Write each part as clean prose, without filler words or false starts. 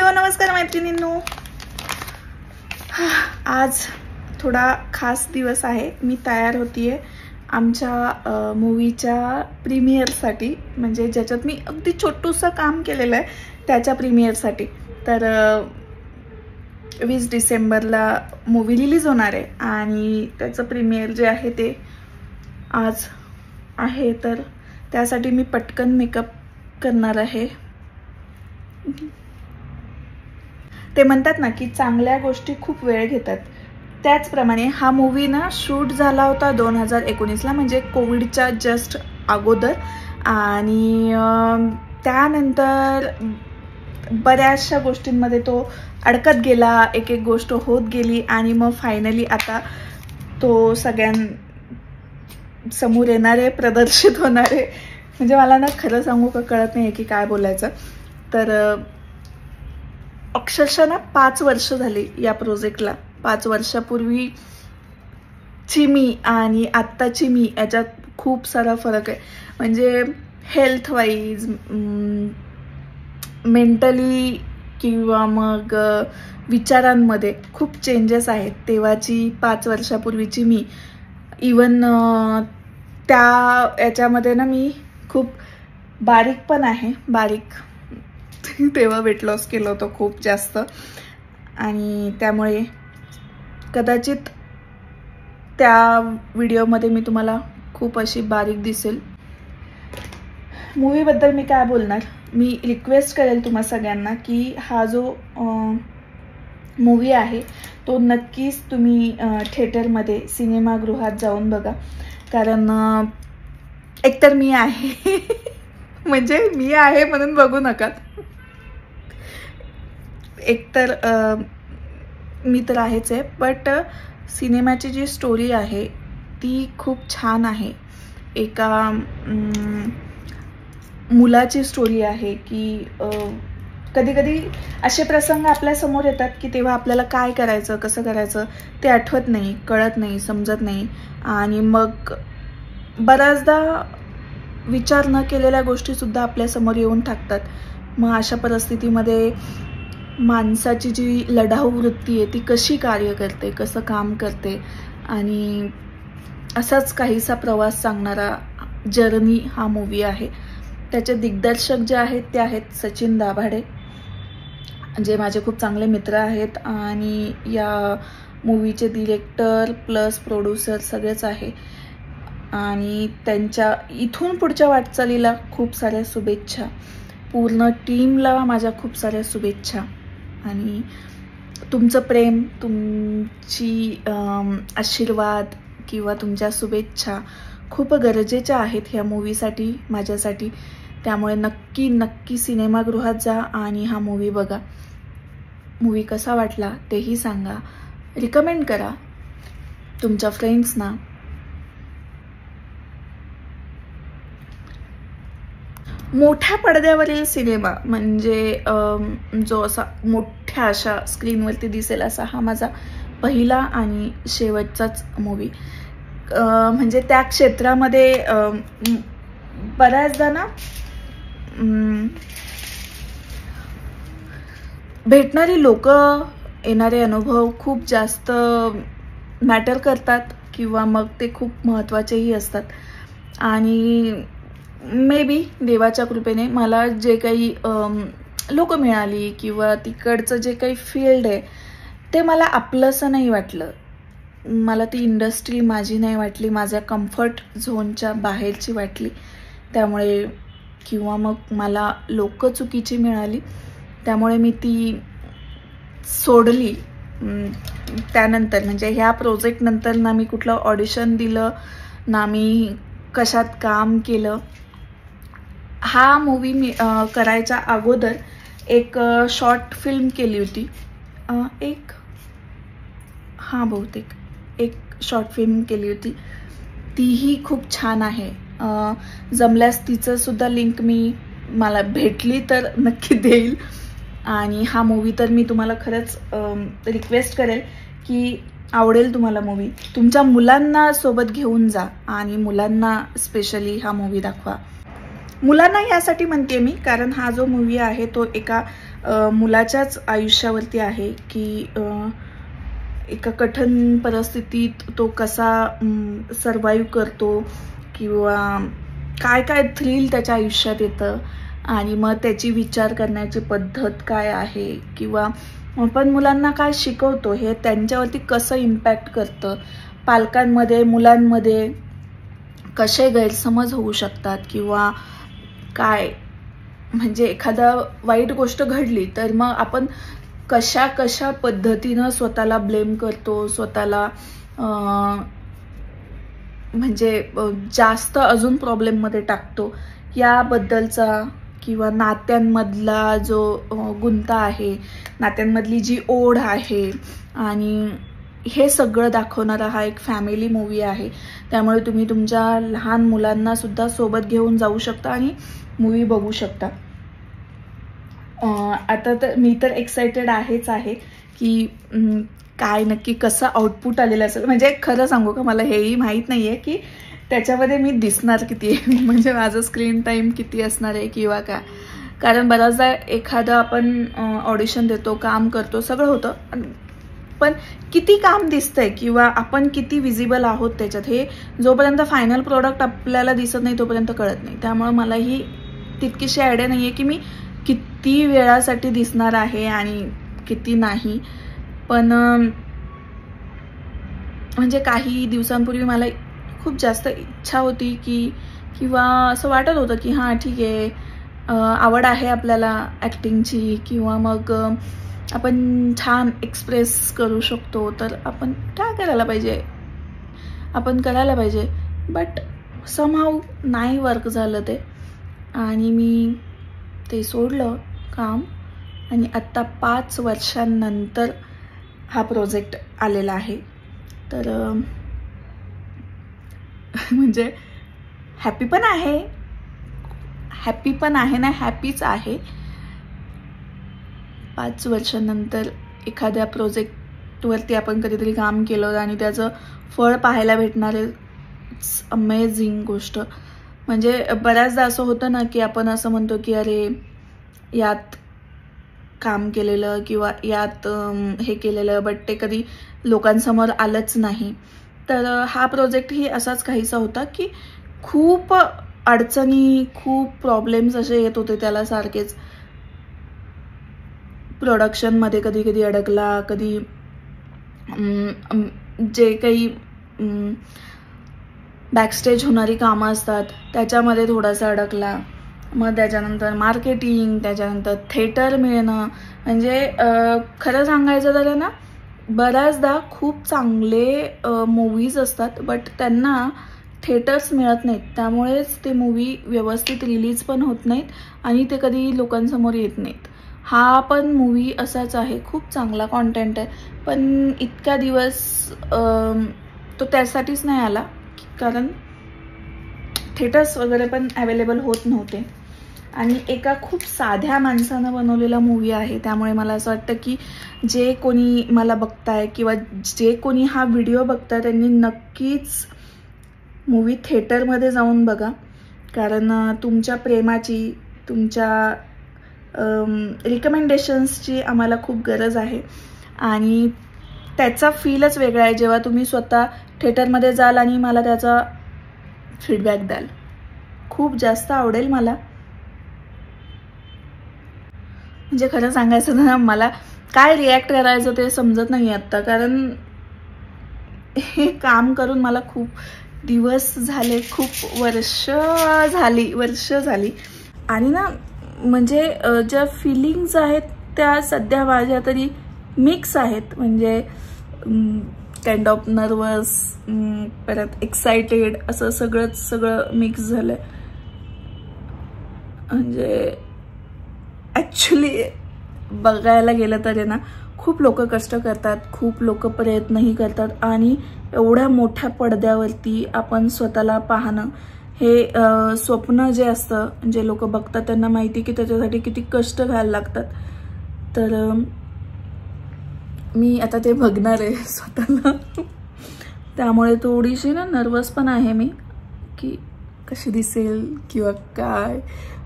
Hello नमस्कार मैत्रिणींनो. आज थोडा खास दिवस आहे. मी तयार होतीये आमच्या मूवीच्या प्रीमियरसाठी, म्हणजे ज्याच्यात मी अगदी छोटूसं काम केलेलं आहे त्याच्या प्रीमियरसाठी. तर 20 डिसेंबरला मूवी रिलीज होणार आहे आणि त्याचं प्रीमियर जे आहे ते आज आहे. तर त्यासाठी मी पटकन मेकअप करणार आहे. ते म्हणतात ना की चांगल्या गोष्टी खूप वेळ घेतात, त्याचप्रमाणे हा मूवी ना शूट झाला होता 2019ला, म्हणजे कोविडच्या जस्ट अगोदर. आणि त्यानंतर बऱ्याचशा गोष्टींमध्ये तो अडकत गेला, एक एक गोष्ट होत गेली आणि मग फायनली आता तो सगळ्यांसमोर येणार आहे, प्रदर्शित होणार आहे. म्हणजे मला ना खरं सांगू का कळत नाही की काय बोलायचं. तर अक्षरशः ना 5 वर्ष झाली या प्रोजेक्टला. 5 वर्षापूर्वीची मी आणि आत्ताची मी याच्यात खूप सारा फरक आहे. म्हणजे हेल्थ वाईज, मेंटली किंवा मग विचारांमध्ये खूप चेंजेस आहेत. तेव्हाची 5 वर्षापूर्वीची मी, इवन त्या याच्यामध्ये ना मी खूप बारीक पण आहे. तेव्हा वेट लॉस केलं होतं खूप जास्त, आणि त्यामुळे कदाचित त्या व्हिडिओमध्ये मी तुम्हाला खूप अशी बारीक दिसेल. मूवीबद्दल मी काय बोलणार, मी रिक्वेस्ट करेल तुम्हा सगळ्यांना की हा जो मूवी आहे तो नक्कीच तुम्ही थिएटरमध्ये, सिनेमागृहात जाऊन बघा. कारण एकतर मी आहे म्हणजे मी आहे म्हणून बघू नका. एकतर मी तर आहेच आहे, बट सिनेमाची जी स्टोरी आहे ती खूप छान आहे. एका मुलाची स्टोरी आहे की कधी कधी असे प्रसंग आपल्या समोर येतात की तेव्हा आपल्याला काय करायचं, कसं करायचं ते आठवत नाही, कळत नाही, समजत नाही. आणि मग बऱ्याचदा विचार न केलेल्या गोष्टी सुद्धा आपल्या समोर येऊन टाकतात. मग अशा परिस्थितीमध्ये माणसाची जी लढाऊ वृत्ती आहे ती कशी कार्य करते, कसं काम करते, आणि असाच काहीसा प्रवास सांगणारा जर्नी हा मूवी आहे. त्याचे दिग्दर्शक जे आहेत ते आहेत सचिन दाभाडे, जे माझे खूप चांगले मित्र आहेत. आणि या मूवीचे डिरेक्टर प्लस प्रोड्युसर सगळेच आहे. आणि त्यांच्या इथून पुढच्या वाटचालीला खूप साऱ्या शुभेच्छा. पूर्ण टीमला माझ्या खूप साऱ्या शुभेच्छा. आणि तुमचं प्रेम, तुमची आशीर्वाद किंवा तुमच्या शुभेच्छा खूप गरजेच्या आहेत ह्या मूवीसाठी, माझ्यासाठी. त्यामुळे नक्की नक्की सिनेमागृहात जा आणि हा मूवी बघा. मूवी कसा वाटला तेही सांगा, रिकमेंड करा तुमच्या फ्रेंड्सना. मोठ्या पडद्यावरील सिनेमा म्हणजे जो असा मोठ्या अशा स्क्रीनवरती दिसेल असा हा माझा पहिला आणि शेवटचाच मूवी. म्हणजे त्या क्षेत्रामध्ये बऱ्याचदा ना भेटणारी लोक, येणारे अनुभव खूप जास्त मॅटर करतात किंवा मग ते खूप महत्त्वाचेही असतात. आणि मे बी देवाच्या कृपेने मला जे काही लोक मिळाली किंवा तिकडचं जे काही फील्ड आहे ते मला आपलंसं नाही वाटलं. मला ती इंडस्ट्री माझी नाही वाटली, माझ्या कम्फर्ट झोनच्या बाहेरची वाटली. त्यामुळे किंवा मग मला लोक चुकीची मिळाली, त्यामुळे मी ती सोडली. त्यानंतर म्हणजे ह्या प्रोजेक्ट नंतर ना मी कुठलं ऑडिशन दिलं, ना मी कशात काम केलं. हा मूवी मी करायच्या अगोदर एक शॉर्ट फिल्म केली होती, बहुतेक एक शॉर्ट फिल्म केली होती. तीही खूप छान आहे. जमल्यास तिचं सुद्धा लिंक मला भेटली तर नक्की देईल. आणि हा मूवी तर मी तुम्हाला खरंच रिक्वेस्ट करेल की आवडेल तुम्हाला मूवी. तुमच्या मुलांना सोबत घेऊन जा आणि मुलांना स्पेशली हा मूवी दाखवा. मुलांना यासाठी म्हणते मी कारण हा जो मूवी आहे तो एका मुलाच्याच आयुष्यावरती आहे की एका कठीण परिस्थितीत तो कसा सर्वाइव्ह करतो किंवा काय काय थ्रिल त्याच्या आयुष्यात येतं आणि मग त्याची विचार करण्याची पद्धत काय आहे किंवा आपण मुलांना काय शिकवतो हे त्यांच्यावरती कसं इम्पॅक्ट करतं, पालकांमध्ये मुलांमध्ये कसे गैरसमज होऊ शकतात किंवा काय म्हणजे एखादा वाईट गोष्ट घडली तर मग आपण कशा कशा पद्धतीनं स्वतःला ब्लेम करतो, स्वतःला म्हणजे जास्त अजून प्रॉब्लेममध्ये टाकतो याबद्दलचा किंवा नात्यांमधला जो गुंता आहे, नात्यांमधली जी ओढ आहे आणि हे सगळं दाखवणारा हा एक फॅमिली मूवी आहे. त्यामुळे तुम्ही तुमच्या लहान मुलांना सुद्धा सोबत घेऊन जाऊ शकता आणि मूवी बघू शकता. आता तर मी तर एक्साइटेड आहेच आहे की काय नक्की कसं आउटपुट आलेलं असेल. म्हणजे खरं सांगू का, मला हेही माहीत नाही आहे की त्याच्यामध्ये मी दिसणार किती आहे, म्हणजे माझं स्क्रीन टाईम किती असणार आहे किंवा काय. कारण बऱ्याचदा एखादं आपण ऑडिशन देतो, काम करतो, सगळं होतं, पण किती काम दिसतंय किंवा आपण किती विजिबल आहोत त्याच्यात हे जोपर्यंत फायनल प्रोडक्ट आपल्याला दिसत नाही तोपर्यंत कळत नाही. त्यामुळे मलाही तितकीशी आयडिया नाही आहे की मी किती वेळासाठी दिसणार आहे आणि किती नाही. पण म्हणजे काही दिवसांपूर्वी मला खूप जास्त इच्छा होती की किंवा असं वाटत होतं की हां ठीक आहे, आवड आहे आपल्याला ॲक्टिंगची किंवा मग आपण छान एक्सप्रेस करू शकतो, तर आपण काय करायला पाहिजे, आपण करायला पाहिजे. बट समहाऊ नाही वर्क झालं ते आणि मी ते सोडलं काम आणि आत्ता 5 वर्षांनंतर हा प्रोजेक्ट आलेला आहे. तर म्हणजे हॅपी पण आहे ना, हॅपीच आहे. 5 वर्षांनंतर एखाद्या प्रोजेक्टवरती आपण कधीतरी काम केलं आणि त्याचं फळ पाहायला भेटणारे अमेझिंग गोष्ट. म्हणजे बऱ्याचदा असं होतं ना की आपण असं म्हणतो की अरे यात काम केलेलं किंवा यात हे केलेलं, बट ते कधी लोकांसमोर आलंच नाही. तर हा प्रोजेक्ट ही असाच काहीसा होता की खूप अडचणी, खूप प्रॉब्लेम्स असे येत होते त्याला सारखेच. प्रोडक्शनमध्ये कधी कधी अडकला, कधी जे काही बॅकस्टेज होणारी कामं असतात त्याच्यामध्ये थोडासा अडकला. मग त्याच्यानंतर मार्केटिंग, त्याच्यानंतर थिएटर मिळणं. म्हणजे खरं सांगायचं तर ना, बऱ्याचदा खूप चांगले मूवीज असतात बट त्यांना थिएटर्स मिळत नाहीत. त्यामुळेच ते मूवी व्यवस्थित रिलीज पण होत नाहीत आणि ते कधी लोकांसमोर येत नाहीत. हा पण मूवी असाच आहे, खूप चांगला कॉन्टेंट आहे, पण इतका दिवस तो त्यासाठीच नाही आला कारण थिएटर्स वगैरे पण अवेलेबल होत नव्हते. आणि एका खूप साध्या माणसानं बनवलेला मूवी आहे. त्यामुळे मला असं वाटतं की जे कोणी मला बघताय किंवा जे कोणी हा व्हिडिओ बघताय त्यांनी नक्कीच मूवी थिएटरमध्ये जाऊन बघा. कारण तुमच्या प्रेमाची, तुमच्या रिकमेंडेशन्सची आम्हाला खूप गरज आहे आणि त्याचा फीलच वेगळा आहे जेव्हा तुम्ही स्वतः थिएटरमध्ये जाल आणि मला त्याचा फीडबॅक द्याल. खूप जास्त आवडेल मला. म्हणजे खरं सांगायचं ना, मला काय रिॲक्ट करायचं ते समजत नाही आत्ता. कारण हे काम करून मला खूप दिवस झाले, खूप वर्ष झाली आणि ना म्हणजे ज्या फिलिंग्स आहेत त्या सध्या माझ्या तरी मिक्स आहेत. म्हणजे काइंड ऑफ नर्वस, परत एक्साइटेड, असं सगळं मिक्स झालंय. म्हणजे ॲक्च्युली बघायला गेलं तर आहे ना, खूप लोक कष्ट करतात, खूप लोक प्रयत्नही करतात आणि एवढ्या मोठ्या पडद्यावरती आपण स्वतःला पाहणं हे स्वप्न जे असतं, जे लोक बघतात त्यांना माहिती की त्याच्यासाठी किती कष्ट घ्यायला लागतात. तर मी आता ते बघणार आहे स्वतःला. त्यामुळे थोडीशी ना नर्वस पण आहे मी की कशी दिसेल किंवा काय,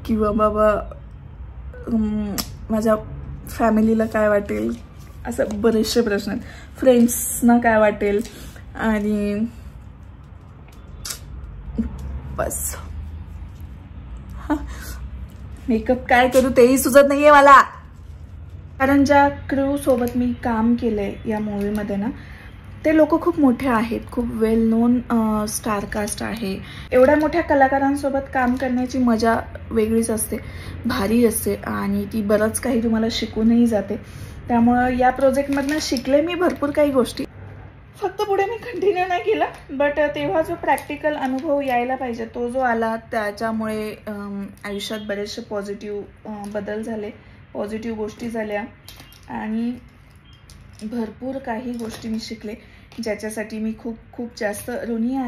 किंवा बाबा माझ्या फॅमिलीला काय वाटेल, असं बरेचसे प्रश्न आहेत. फ्रेंड्सना काय वाटेल, आणि बस मेकअप काय करू तेही सुचत नाहीये मला. कारण ज्या क्रू सोबत मी काम केलंय या मूवीमध्ये ना, ते लोक खूप मोठे आहेत, खूप वेल नोन स्टारकास्ट आहे. एवढ्या मोठ्या कलाकारांसोबत काम करण्याची मजा वेगळीच असते, भारी असते, आणि ती बरंच काही तुम्हाला शिकूनही जाते. त्यामुळं या प्रोजेक्टमधनं शिकले मी भरपूर काही गोष्टी. फक्त पुढे मी कंटिन्यू नाही केला, बट तेव्हा जो प्रॅक्टिकल अनुभव यायला पाहिजे तो जो आला, त्याच्यामुळे आयुष्यात बरेचसे पॉझिटिव्ह बदल झाले, पॉझिटिव्ह गोष्टी झाल्या, आणि भरपूर काही गोष्टी मी शिकले, ज्याच्यासाठी मी खूप खूप जास्त ऋणी आहे.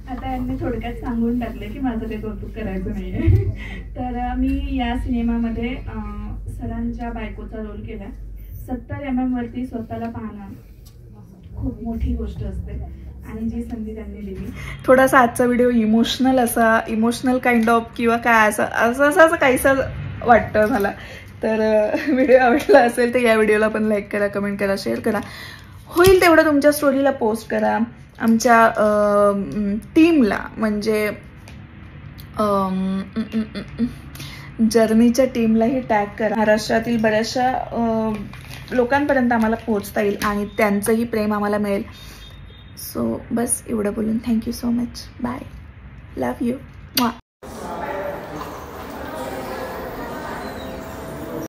आता यांनी थोडक्यात सांगून टाकलं की माझं ते कौतुक करायचं नाहीये. तर मी या सिनेमामध्ये सरांच्या बायकोचा रोल केला. 70 mm वरती स्वतःला पाहणं खूप मोठी गोष्ट असते, आणि जी संधी त्यांनी दिली. थोडासा आजचा व्हिडिओ इमोशनल काइंड ऑफ किंवा काय असं काहीसं वाटतं मला. तर व्हिडिओ आवडला असेल तर या व्हिडिओला पण लाईक करा, कमेंट करा, शेअर करा. होईल तेवढं तुमच्या स्टोरीला पोस्ट करा. आमच्या टीमला, म्हणजे जर्नीच्या टीमलाही टॅग करा. महाराष्ट्रातील बऱ्याचशा लोकांपर्यंत आम्हाला पोहोचता येईल आणि त्यांचंही प्रेम आम्हाला मिळेल. सो बस एवढं बोलून thank you so much. Bye. Love you.